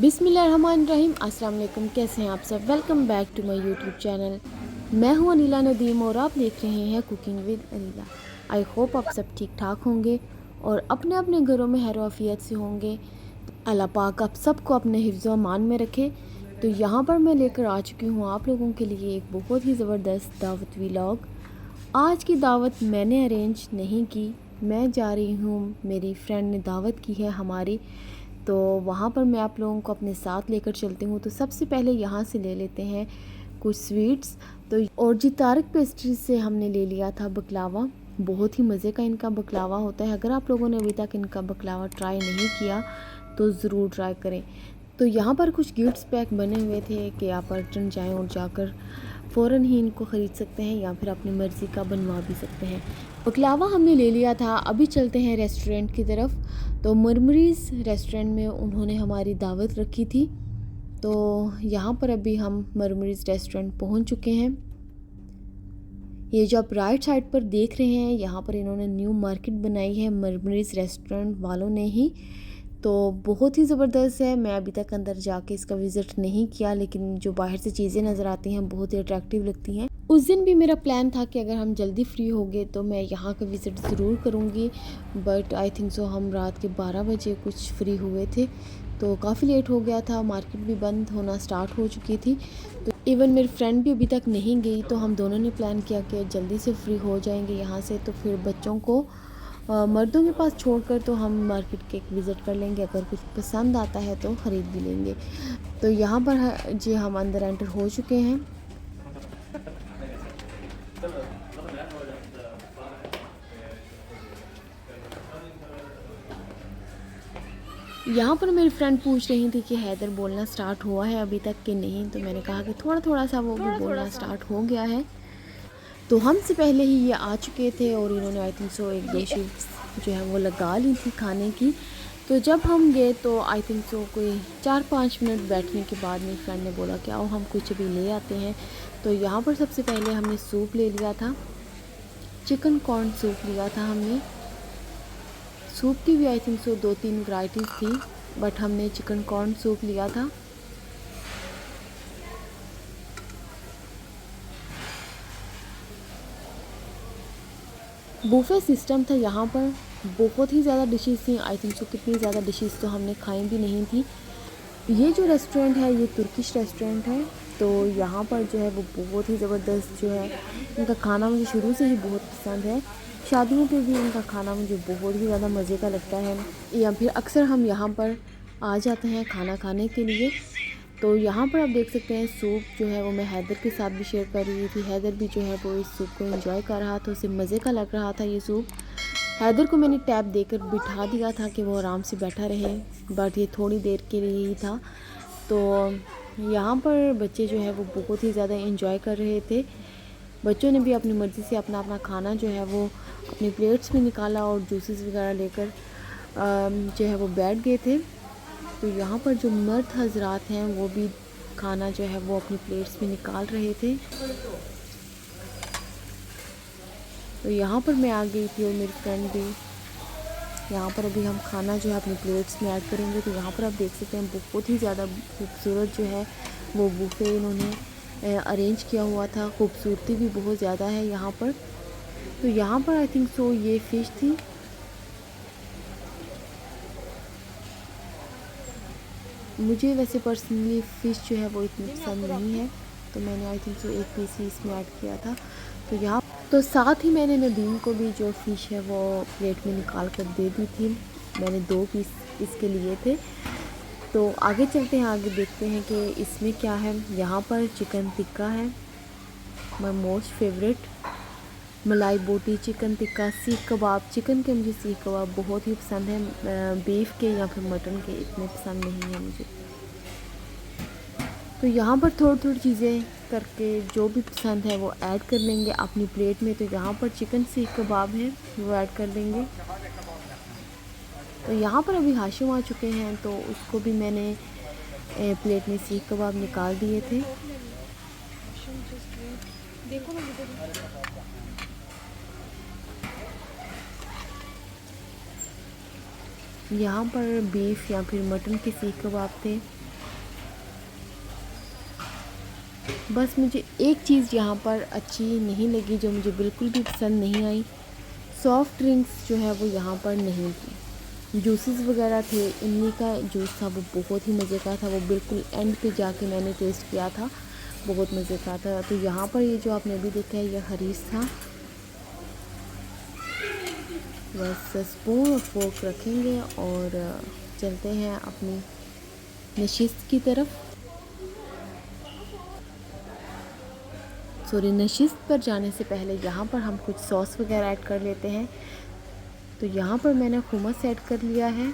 बिस्मिल्लाहिर्रहमानिर्रहीम। अस्सलाम वालेकुम। कैसे हैं आप सब? Welcome back to my YouTube channel. मैं हूं अनीला नदीम और आप देख रहे हैं cooking with Aneela. I hope आप सब ठीक ठाक होंगे और अपने अपने घरों में खैर आफियत से होंगे। अल्लाह पाक आप सबको अपने हिफ्ज़ व अमान में रखे। तो यहाँ पर मैं लेकर आ चुकी हूँ आप लोगों के लिए एक बहुत ही ज़बरदस्त दावत व्लॉग। आज की दावत मैंने अरेंज नहीं की, मैं जा रही हूँ, मेरी फ्रेंड ने दावत की है हमारी, तो वहाँ पर मैं आप लोगों को अपने साथ लेकर चलती हूँ। तो सबसे पहले यहाँ से ले लेते हैं कुछ स्वीट्स। तो और जी तारक पेस्ट्री से हमने ले लिया था बकलावा। बहुत ही मज़े का इनका बकलावा होता है। अगर आप लोगों ने अभी तक इनका बकलावा ट्राई नहीं किया तो ज़रूर ट्राई करें। तो यहाँ पर कुछ गिफ्ट्स पैक बने हुए थे कि आप अर्जेंट जाएँ और जाकर फ़ौरन ही इनको ख़रीद सकते हैं या फिर अपनी मर्ज़ी का बनवा भी सकते हैं। बकलावा हमने ले लिया था। अभी चलते हैं रेस्टोरेंट की तरफ। तो मरमरीज़ रेस्टोरेंट में उन्होंने हमारी दावत रखी थी। तो यहाँ पर अभी हम मरमरीज़ रेस्टोरेंट पहुँच चुके हैं। ये जो आप राइट साइड पर देख रहे हैं, यहाँ पर इन्होंने न्यू मार्केट बनाई है मरमरीज़ रेस्टोरेंट वालों ने ही। तो बहुत ही ज़बरदस्त है। मैं अभी तक अंदर जाके इसका विज़िट नहीं किया, लेकिन जो बाहर से चीज़ें नज़र आती हैं बहुत ही अट्रैक्टिव लगती हैं। उस दिन भी मेरा प्लान था कि अगर हम जल्दी फ्री हो गए तो मैं यहाँ का विज़िट ज़रूर करूँगी, बट आई थिंक सो हम रात के 12 बजे कुछ फ्री हुए थे, तो काफ़ी लेट हो गया था। मार्केट भी बंद होना स्टार्ट हो चुकी थी। तो इवन मेरी फ्रेंड भी अभी तक नहीं गई, तो हम दोनों ने प्लान किया कि जल्दी से फ्री हो जाएंगे यहाँ से, तो फिर बच्चों को मर्दों के पास छोड़कर तो हम मार्केट के एक विज़िट कर लेंगे। अगर कुछ पसंद आता है तो ख़रीद भी लेंगे। तो यहाँ पर जी हम अंदर एंटर हो चुके हैं। यहाँ पर मेरी फ्रेंड पूछ रही थी कि हैदर बोलना स्टार्ट हुआ है अभी तक कि नहीं, तो मैंने कहा कि थोड़ा थोड़ा सा वो भी बोलना स्टार्ट हो गया है। तो हमसे पहले ही ये आ चुके थे और इन्होंने आई थिंक सो 1-2 शिफ्ट जो है वो लगा ली थी खाने की। तो जब हम गए तो आई थिंक सो कोई 4-5 मिनट बैठने के बाद मेरी फ्रेंड ने बोला कि आओ हम कुछ अभी ले आते हैं। तो यहाँ पर सबसे पहले हमने सूप ले लिया था, चिकन कॉर्न सूप लिया था हमने। सूप की भी आई थिंक सो 2-3 वैरायटीज़ थी, बट हमने चिकन कॉर्न सूप लिया था। बुफे सिस्टम था यहाँ पर, बहुत ही ज़्यादा डिशेस थी। आई थिंक सो कितनी ज़्यादा डिशेस तो हमने खाई भी नहीं थी। ये जो रेस्टोरेंट है ये तुर्किश रेस्टोरेंट है। तो यहाँ पर जो है वो बहुत ही ज़बरदस्त जो है इनका खाना मुझे शुरू से ही बहुत पसंद है। शादियों पे भी इनका खाना मुझे बहुत ही ज़्यादा मज़े का लगता है, या फिर अक्सर हम यहाँ पर आ जाते हैं खाना खाने के लिए। तो यहाँ पर आप देख सकते हैं सूप जो है वो मैं हैदर के साथ भी शेयर कर रही थी। हैदर भी जो है वो इस सूप को एंजॉय कर रहा था, उसे मज़े का लग रहा था ये सूप। हैदर को मैंने टैब देकर बिठा दिया था कि वो आराम से बैठा रहे, बट ये थोड़ी देर के लिए ही था। तो यहाँ पर बच्चे जो है वो बहुत ही ज़्यादा एंजॉय कर रहे थे। बच्चों ने भी अपनी मर्ज़ी से अपना अपना खाना जो है वो अपनी प्लेट्स में निकाला और जूसेस वगैरह लेकर जो है वो बैठ गए थे। तो यहाँ पर जो मर्द हजरात हैं वो भी खाना जो है वो अपनी प्लेट्स में निकाल रहे थे। तो यहाँ पर मैं आ गई थी और मेरी फ्रेंड भी। यहाँ पर अभी हम खाना जो है अपनी प्लेट्स में ऐड करेंगे। तो यहाँ पर आप देख सकते हैं बहुत ही ज़्यादा खूबसूरत जो है वो बुफे इन्होंने अरेंज किया हुआ था। खूबसूरती भी बहुत ज़्यादा है यहाँ पर। तो यहाँ पर आई थिंक सो ये फ़िश थी। मुझे वैसे पर्सनली फ़िश जो है वो इतनी पसंद नहीं है, तो मैंने आई थिंक सो 1 पीस ही इसमें ऐड किया था। तो यहाँ तो साथ ही मैंने नदीम को भी जो फ़िश है वो प्लेट में निकाल कर दे दी थी। मैंने 2 पीस इसके लिए थे। तो आगे चलते हैं, आगे देखते हैं कि इसमें क्या है। यहाँ पर चिकन टिक्का है, माई मोस्ट फेवरेट। मलाई बोटी, चिकन टिक्का, सीख कबाब। चिकन के मुझे सीख कबाब बहुत ही पसंद है, बीफ के या फिर मटन के इतने पसंद नहीं है मुझे। तो यहाँ पर थोड़ी थोड़ी चीज़ें करके जो भी पसंद है वो ऐड कर लेंगे अपनी प्लेट में। तो यहाँ पर चिकन सीख कबाब है वो ऐड कर देंगे। तो यहाँ पर अभी हाशिम आ चुके हैं, तो उसको भी मैंने प्लेट में सीख कबाब निकाल दिए थे। देखो ना यहाँ पर बीफ या फिर मटन के सीख कबाब थे। बस मुझे एक चीज़ यहाँ पर अच्छी नहीं लगी, जो मुझे बिल्कुल भी पसंद नहीं आई। सॉफ़्ट ड्रिंक्स जो है वो यहाँ पर नहीं थी। जूसेस वगैरह थे, इमली का जूस था वो बहुत ही मज़े का था, वो बिल्कुल एंड पे जाके मैंने टेस्ट किया था, बहुत मज़े का था। तो यहाँ पर ये जो आपने अभी देखा है ये हरीस था। बस स्पून और फोर्क रखेंगे और चलते हैं अपनी नशिस्त की तरफ। सॉरी, नशिस्त पर जाने से पहले यहाँ पर हम कुछ सॉस वगैरह ऐड कर लेते हैं। तो यहाँ पर मैंने हुमस ऐड कर लिया है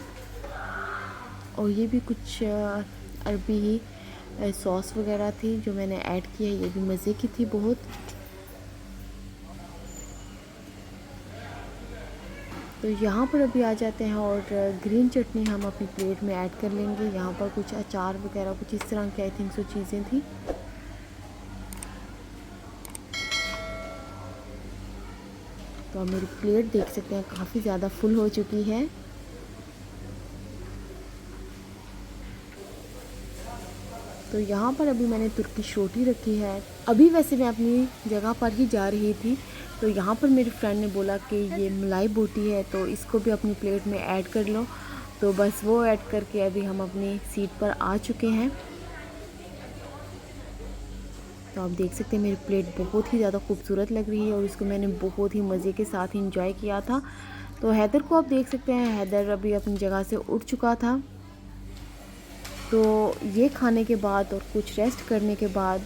और ये भी कुछ अरबी ही सॉस वगैरह थी जो मैंने ऐड की है, ये भी मज़े की थी बहुत। तो यहाँ पर अभी आ जाते हैं और ग्रीन चटनी हम अपनी प्लेट में ऐड कर लेंगे। यहाँ पर कुछ अचार वगैरह कुछ इस तरह की आई थिंक सो चीज़ें थी। तो आप मेरी प्लेट देख सकते हैं काफ़ी ज़्यादा फुल हो चुकी है। तो यहाँ पर अभी मैंने तुर्किश रोटी रखी है। अभी वैसे मैं अपनी जगह पर ही जा रही थी, तो यहाँ पर मेरे फ्रेंड ने बोला कि ये मलाई बोटी है तो इसको भी अपनी प्लेट में ऐड कर लो। तो बस वो ऐड करके अभी हम अपनी सीट पर आ चुके हैं। तो आप देख सकते हैं मेरी प्लेट बहुत ही ज़्यादा खूबसूरत लग रही है और इसको मैंने बहुत ही मज़े के साथ इंजॉय किया था। तो हैदर को आप देख सकते हैं, हैदर अभी अपनी जगह से उठ चुका था। तो ये खाने के बाद और कुछ रेस्ट करने के बाद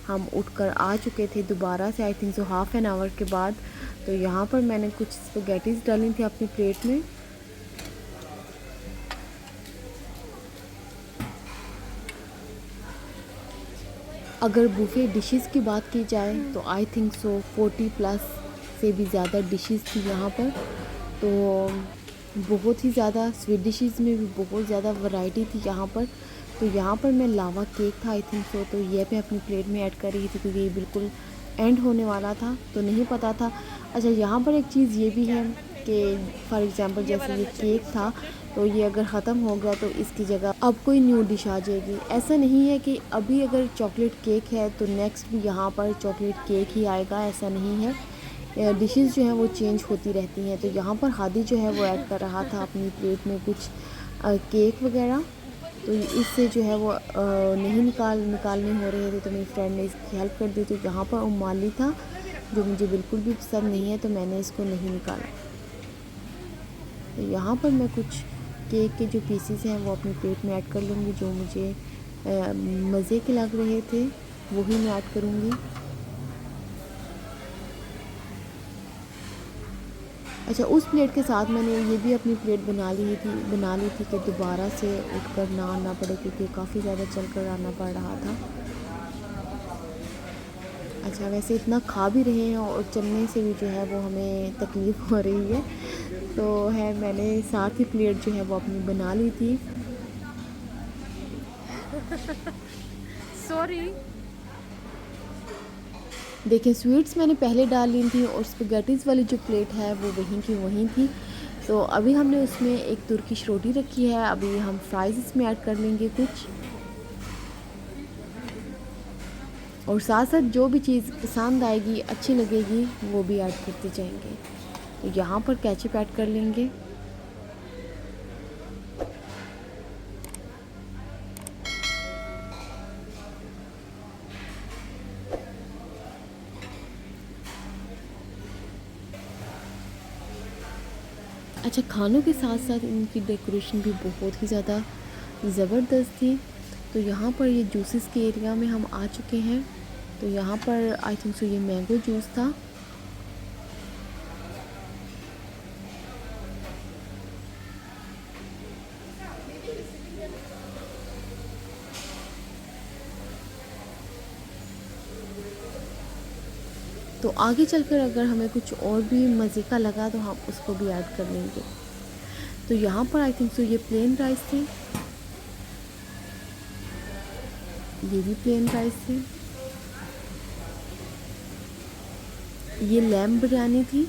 हम उठकर आ चुके थे दोबारा से, I think so half an hour के बाद। तो यहाँ पर मैंने कुछ स्पैगेटीज़ डाली थी अपनी प्लेट में। अगर बुफे डिशेस की बात की जाए तो आई थिंक सो 40 प्लस से भी ज़्यादा डिशेस थी यहाँ पर। तो बहुत ही ज़्यादा स्वीट डिशेस में भी बहुत ज़्यादा वैरायटी थी यहाँ पर। तो यहाँ पर मैं लावा केक था आई थिंक सो, तो ये मैं अपनी प्लेट में ऐड कर रही थी क्योंकि ये बिल्कुल एंड होने वाला था तो नहीं पता था। अच्छा, यहाँ पर एक चीज़ ये भी है कि फॉर एग्ज़ाम्पल जैसे ये केक था तो ये अगर ख़त्म हो गया तो इसकी जगह अब कोई न्यू डिश आ जाएगी। ऐसा नहीं है कि अभी अगर चॉकलेट केक है तो नेक्स्ट भी यहाँ पर चॉकलेट केक ही आएगा, ऐसा नहीं है। डिशेस जो हैं वो चेंज होती रहती हैं। तो यहाँ पर हादी जो है वो ऐड कर रहा था अपनी प्लेट में कुछ केक वगैरह, तो इससे जो है वो नहीं निकालने हो रहे थे, तो मेरी फ्रेंड ने इसकी हेल्प कर दी। तो यहाँ पर उमाली था जो मुझे बिल्कुल भी पसंद नहीं है, तो मैंने इसको नहीं निकाला। तो यहाँ पर मैं कुछ केक के जो पीसीस हैं वो अपनी प्लेट में ऐड कर लूँगी, जो मुझे मज़े के लग रहे थे वही मैं ऐड करूँगी। अच्छा, उस प्लेट के साथ मैंने ये भी अपनी प्लेट बना ली थी कि दोबारा से उठकर ना आना पड़े, क्योंकि काफ़ी ज़्यादा चल कर आना पड़ रहा था। अच्छा, वैसे इतना खा भी रहे हैं और चलने से भी जो है वो हमें तकलीफ़ हो रही है, तो है मैंने साथ ही प्लेट जो है वो अपनी बना ली थी। सॉरी। देखिए, स्वीट्स मैंने पहले डाल ली थी और स्पैगेटीज़ वाली जो प्लेट है वो वहीं की वहीं थी। तो अभी हमने उसमें एक तुर्किश रोटी रखी है, अभी हम फ्राइज़ इसमें ऐड कर लेंगे कुछ, और साथ साथ जो भी चीज़ पसंद आएगी अच्छी लगेगी वो भी ऐड करते जाएंगे। तो यहाँ पर केचप ऐड कर लेंगे। अच्छा, खानों के साथ साथ इनकी डेकोरेशन भी बहुत ही ज़्यादा ज़बरदस्त थी। तो यहाँ पर ये जूसेस के एरिया में हम आ चुके हैं। तो यहाँ पर आई थिंक सो ये मैंगो जूस था। तो आगे चलकर अगर हमें कुछ और भी मज़े का लगा तो हम उसको भी ऐड कर लेंगे। तो यहाँ पर आई थिंक सो ये प्लेन राइस थे, ये भी प्लेन राइस थे, ये लैम्ब बिरयानी थी।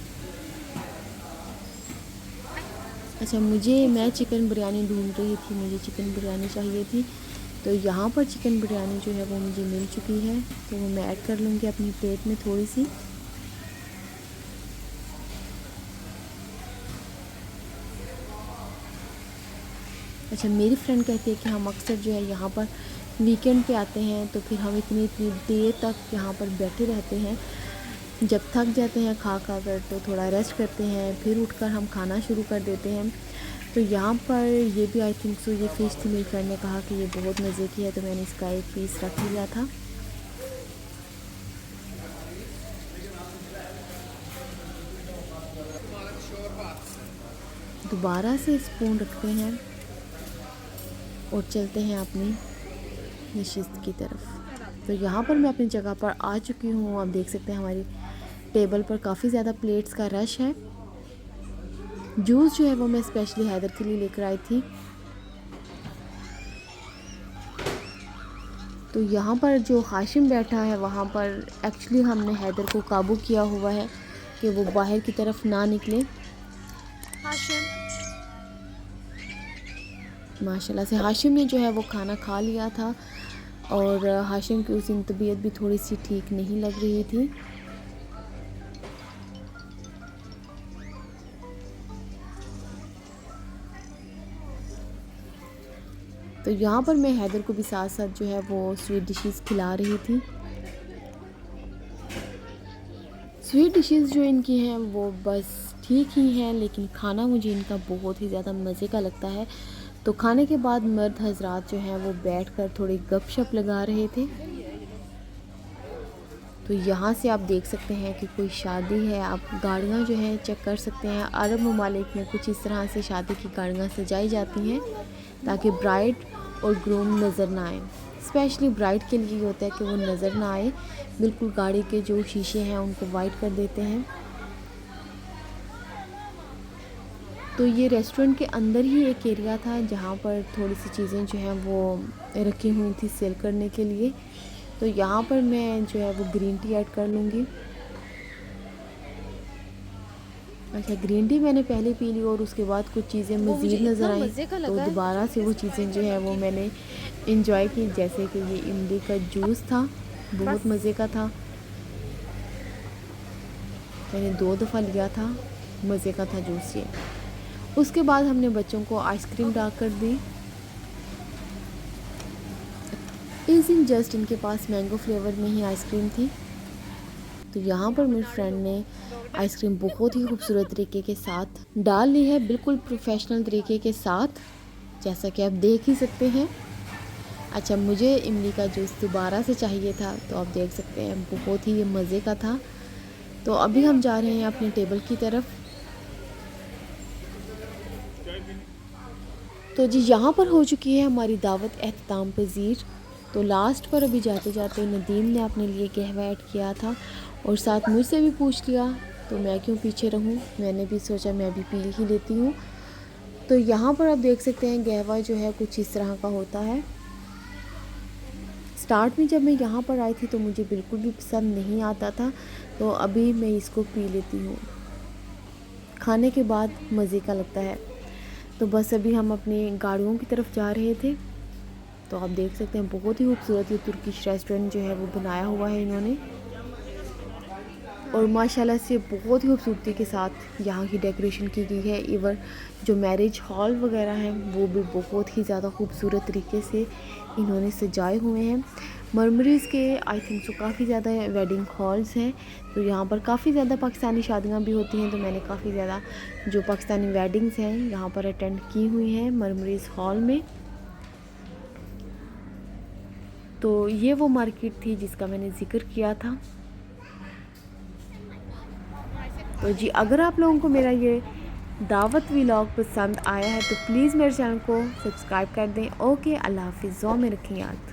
अच्छा, मैं चिकन बिरयानी ढूंढ रही थी, मुझे चिकन बिरयानी चाहिए थी। तो यहाँ पर चिकन बिरयानी जो है वो मुझे मिल चुकी है, तो वो मैं ऐड कर लूँगी अपनी प्लेट में थोड़ी सी। अच्छा, मेरी फ्रेंड कहती है कि हम अक्सर जो है यहाँ पर वीकेंड पे आते हैं तो फिर हम इतनी इतनी देर तक यहाँ पर बैठे रहते हैं, जब थक जाते हैं खा कर तो थोड़ा रेस्ट करते हैं, फिर उठकर हम खाना शुरू कर देते हैं। तो यहाँ पर ये भी आई थिंक सो ये फ़िश थी, मेरी फ्रेंड ने कहा कि ये बहुत मज़े की है, तो मैंने इसका एक पीस रख लिया था। दोबारा से स्पून रखते हैं और चलते हैं अपनी डिशेस की तरफ। तो यहाँ पर मैं अपनी जगह पर आ चुकी हूँ। आप देख सकते हैं हमारी टेबल पर काफ़ी ज़्यादा प्लेट्स का रश है। जूस जो है वो मैं स्पेशली हैदर के लिए लेकर आई थी। तो यहाँ पर जो हाशिम बैठा है वहाँ पर एक्चुअली हमने हैदर को काबू किया हुआ है कि वो बाहर की तरफ ना निकले। हाशिम, माशाल्लाह से हाशिम ने जो है वो खाना खा लिया था और हाशिम की उस दिन तबीयत भी थोड़ी सी ठीक नहीं लग रही थी। तो यहाँ पर मैं हैदर को भी साथ साथ जो है वो स्वीट डिशेस खिला रही थी। स्वीट डिशेस जो इनकी हैं वो बस ठीक ही हैं, लेकिन खाना मुझे इनका बहुत ही ज़्यादा मज़े का लगता है। तो खाने के बाद मर्द हजरात जो हैं वो बैठकर थोड़ी गपशप लगा रहे थे। तो यहाँ से आप देख सकते हैं कि कोई शादी है, आप गाड़ियाँ जो हैं चेक कर सकते हैं। अरब ममालिक में कुछ इस तरह से शादी की गाड़ियाँ सजाई जाती हैं ताकि ब्राइड और ग्रूम नज़र ना आए। स्पेशली ब्राइड के लिए होता है कि वो नज़र ना आए, बिल्कुल गाड़ी के जो शीशे हैं उनको वाइट कर देते हैं। तो ये रेस्टोरेंट के अंदर ही एक एरिया था जहाँ पर थोड़ी सी चीज़ें जो हैं वो रखी हुई थी सेल करने के लिए। तो यहाँ पर मैं जो है वो ग्रीन टी ऐड कर लूँगी। अच्छा, ग्रीन टी मैंने पहले पी ली और उसके बाद कुछ चीज़ें मज़ीद नज़र आई, तो दोबारा से वो चीज़ें जो है वो मैंने इंजॉय की। जैसे कि ये इमली का जूस था, बहुत मज़े का था, मैंने 2 दफ़ा लिया था, मज़े का था जूस ये। उसके बाद हमने बच्चों को आइसक्रीम ला कर दी। इस दिन जस्ट इनके पास मैंगो फ्लेवर में ही आइसक्रीम थी। तो यहाँ पर मेरी फ्रेंड ने आइसक्रीम बहुत ही खूबसूरत तरीके के साथ डाल ली है, बिल्कुल प्रोफेशनल तरीके के साथ, जैसा कि आप देख ही सकते हैं। अच्छा, मुझे इमली का जूस दोबारा से चाहिए था, तो आप देख सकते हैं बहुत ही ये मज़े का था। तो अभी हम जा रहे हैं अपनी टेबल की तरफ। तो जी यहाँ पर हो चुकी है हमारी दावत एहतमाम पज़ीर। तो लास्ट पर अभी जाते जाते नदीम ने अपने लिए कहवा ऐड किया था और साथ मुझसे भी पूछ लिया, तो मैं क्यों पीछे रहूं, मैंने भी सोचा मैं भी पी ही लेती हूँ। तो यहाँ पर आप देख सकते हैं कहवा जो है कुछ इस तरह का होता है। स्टार्ट में जब मैं यहाँ पर आई थी तो मुझे बिल्कुल भी पसंद नहीं आता था, तो अभी मैं इसको पी लेती हूँ, खाने के बाद मज़े का लगता है। तो बस अभी हम अपनी गाड़ियों की तरफ जा रहे थे। तो आप देख सकते हैं बहुत ही खूबसूरत ये तुर्किश रेस्टोरेंट जो है वो बनाया हुआ है इन्होंने, और माशाल्लाह से बहुत ही खूबसूरती के साथ यहाँ की डेकोरेशन की गई है। इवन जो मैरिज हॉल वगैरह हैं वो भी बहुत ही ज़्यादा खूबसूरत तरीके से इन्होंने सजाए हुए हैं। मरमरीज़ के आई थिंक सो काफ़ी ज़्यादा वेडिंग हॉल्स हैं, तो यहाँ पर काफ़ी ज़्यादा पाकिस्तानी शादियाँ भी होती हैं। तो मैंने काफ़ी ज़्यादा जो पाकिस्तानी वेडिंग्स हैं यहाँ पर अटेंड की हुई हैं मरमरीज़ हॉल में। तो ये वो मार्केट थी जिसका मैंने ज़िक्र किया था। तो जी अगर आप लोगों को मेरा ये दावत व्लॉग पसंद आया है तो प्लीज़ मेरे चैनल को सब्सक्राइब कर दें। ओके, अल्लाह हाफिज़, दुआ में रखें याद।